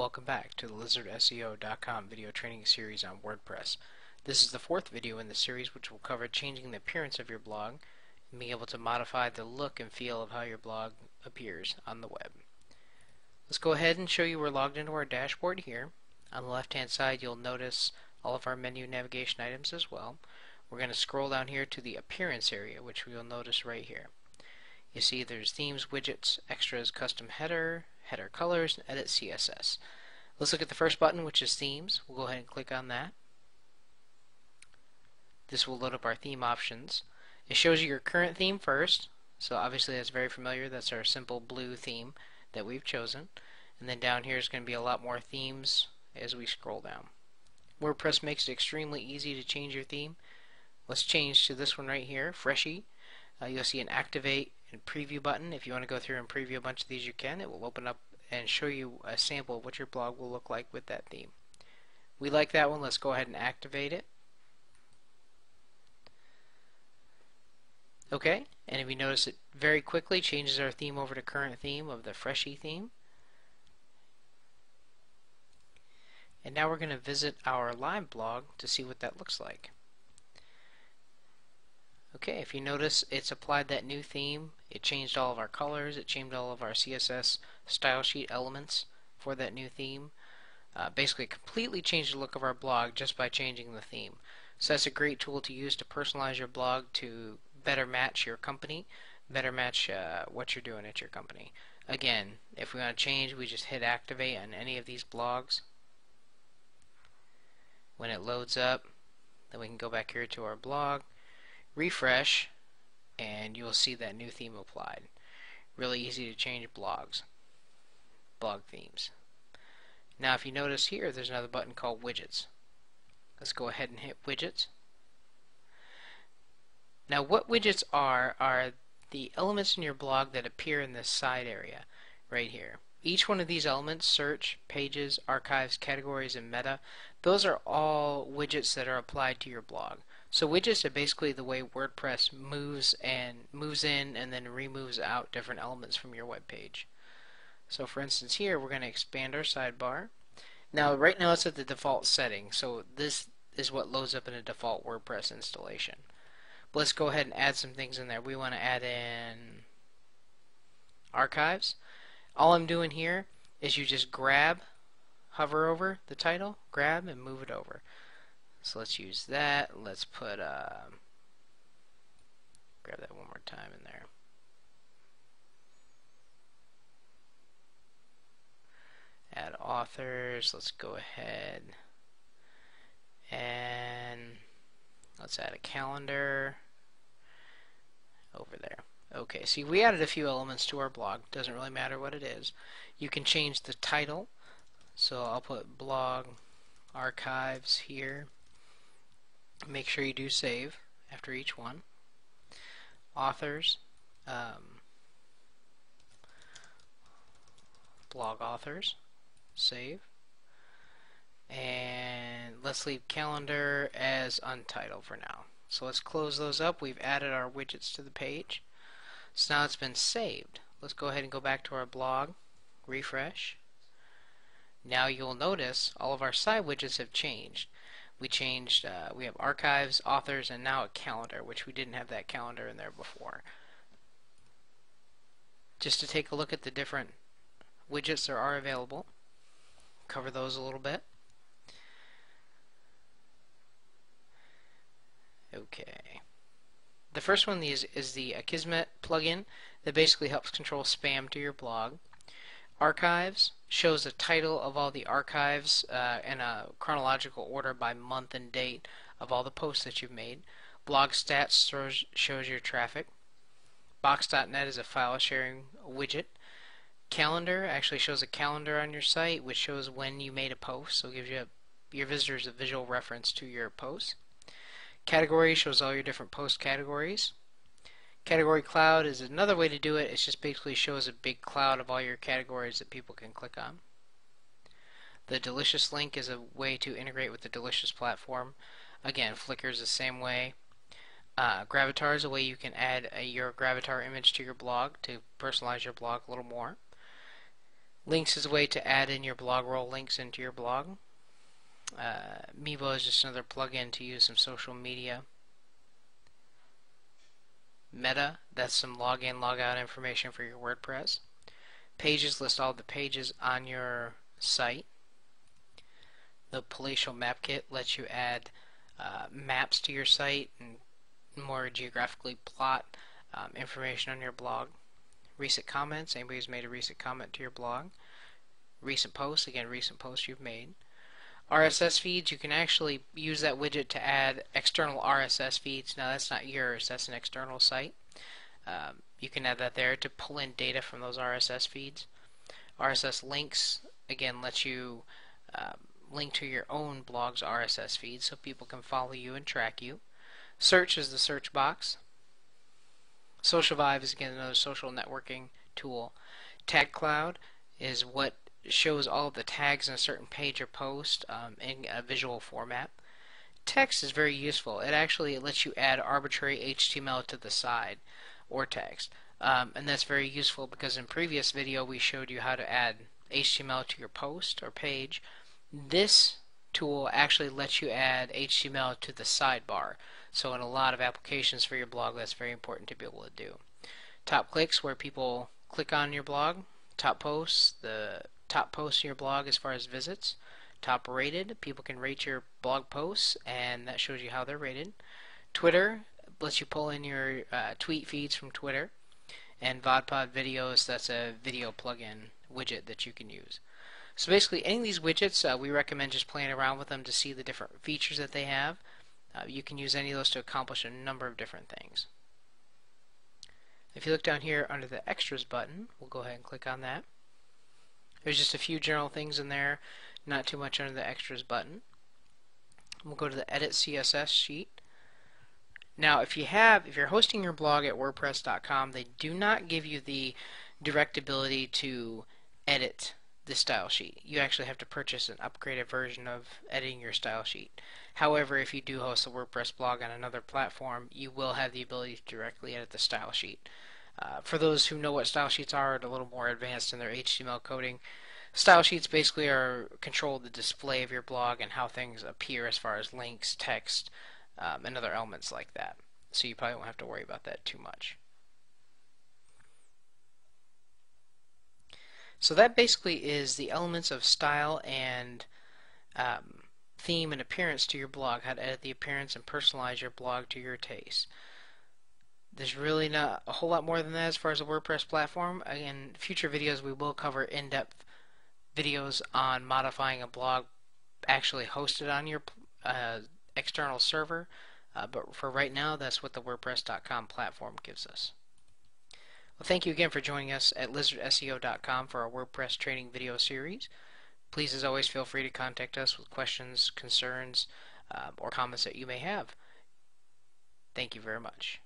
welcome back to the LizardSEO.com video training series on WordPress. This is the fourth video in the series, which will cover changing the appearance of your blog and being able to modify the look and feel of how your blog appears on the web. Let's go ahead and show you we're logged into our dashboard here. On the left hand side you'll notice all of our menu navigation items as well. We're going to scroll down here to the appearance area, which you'll notice right here. You see there's themes, widgets, extras, custom header, header colors, and edit CSS. Let's look at the first button, which is themes. We'll go ahead and click on that. This will load up our theme options. It shows you your current theme first, so obviously that's very familiar. That's our simple blue theme that we've chosen. And then down here is going to be a lot more themes as we scroll down. WordPress makes it extremely easy to change your theme. Let's change to this one right here, Freshie. You'll see an activate and preview button. If you want to go through and preview a bunch of these, you can. It will open up and show you a sample of what your blog will look like with that theme. We like that one. Let's go ahead and activate it. Okay, and if you notice, it very quickly changes our theme over to current theme of the Freshie theme. And now we're going to visit our live blog to see what that looks like. Okay, if you notice, it's applied that new theme. It changed all of our colors. It changed all of our CSS style sheet elements for that new theme. Basically, completely changed the look of our blog just by changing the theme. So that's a great tool to use to personalize your blog to better match your company, better match what you're doing at your company. Again, if we want to change, we just hit activate on any of these blogs. When it loads up, then we can go back here to our blog, refresh, and you'll see that new theme applied. Really easy to change blog themes. Now if you notice here, there's another button called widgets. Let's go ahead and hit widgets. Now what widgets are the elements in your blog that appear in this side area right here. Each one of these elements, search, pages, archives, categories, and meta, those are all widgets that are applied to your blog. So widgets are basically the way WordPress moves in and then removes out different elements from your web page. So for instance here we're going to expand our sidebar. Now right now it's at the default setting, so this is what loads up in a default WordPress installation. But let's go ahead and add some things in there. We want to add in archives. All I'm doing here is you just hover over the title, grab, and move it over. So let's use that. Let's put, grab that one more time in there. Add authors. Let's go ahead and let's add a calendar over there. Okay, see, we added a few elements to our blog. Doesn't really matter what it is. You can change the title. So I'll put blog archives here. Make sure you do save after each one. Authors, blog authors, save. And let's leave calendar as untitled for now. So let's close those up. We've added our widgets to the page. So now it's been saved. Let's go ahead and go back to our blog, refresh. Now you'll notice all of our side widgets have changed. We have archives, authors, and now a calendar, which we didn't have that calendar in there before. Just to take a look at the different widgets there are available, cover those a little bit. Okay. The first one is the Akismet plugin that basically helps control spam to your blog. Archives shows the title of all the archives in a chronological order by month and date of all the posts that you've made. Blog stats shows your traffic. Box.net is a file sharing widget. Calendar actually shows a calendar on your site which shows when you made a post, so it gives your visitors a visual reference to your post. Category shows all your different post categories. Category cloud is another way to do it. It just basically shows a big cloud of all your categories that people can click on. The Delicious link is a way to integrate with the Delicious platform. Again, Flickr is the same way. Gravatar is a way you can add your Gravatar image to your blog to personalize your blog a little more. Links is a way to add in your blog roll links into your blog. Mevo is just another plugin to use some social media. Meta, that's some login, logout information for your WordPress. Pages list all the pages on your site. The Palatial Map Kit lets you add maps to your site and more geographically plot information on your blog. Recent comments, anybody who's made a recent comment to your blog. Recent posts, again, recent posts you've made. RSS feeds, you can actually use that widget to add external RSS feeds. Now that's not yours, that's an external site. You can add that there to pull in data from those RSS feeds. RSS links, again, lets you link to your own blog's RSS feed so people can follow you and track you. Search is the search box. Social Vibe is, again, another social networking tool. Tag Cloud is what shows all of the tags in a certain page or post in a visual format. Text is very useful. It actually lets you add arbitrary HTML to the side or text. And that's very useful because in previous video we showed you how to add HTML to your post or page. This tool actually lets you add HTML to the sidebar. So in a lot of applications for your blog, that's very important to be able to do. Top clicks, where people click on your blog. Top posts, the top posts in your blog as far as visits. Top rated, people can rate your blog posts, and that shows you how they're rated. Twitter lets you pull in your tweet feeds from Twitter. And VodPod videos, that's a video plugin widget that you can use. So basically, any of these widgets, we recommend just playing around with them to see the different features that they have. You can use any of those to accomplish a number of different things. If you look down here under the Extras button, we'll go ahead and click on that. There's just a few general things in there, not too much under the Extras button. We'll go to the Edit CSS sheet. Now, if you're hosting your blog at WordPress.com, they do not give you the direct ability to edit the style sheet. You actually have to purchase an upgraded version of editing your style sheet. However, if you do host a WordPress blog on another platform, you will have the ability to directly edit the style sheet. For those who know what style sheets are and a little more advanced in their HTML coding, style sheets basically control the display of your blog and how things appear as far as links, text, and other elements like that. So you probably won't have to worry about that too much. So that basically is the elements of style and theme and appearance to your blog, how to edit the appearance and personalize your blog to your taste. There's really not a whole lot more than that as far as the WordPress platform. In future videos we will cover in-depth videos on modifying a blog actually hosted on your external server, but for right now that's what the WordPress.com platform gives us. Well, thank you again for joining us at lizardseo.com for our WordPress training video series. Please, as always, feel free to contact us with questions, concerns, or comments that you may have. Thank you very much.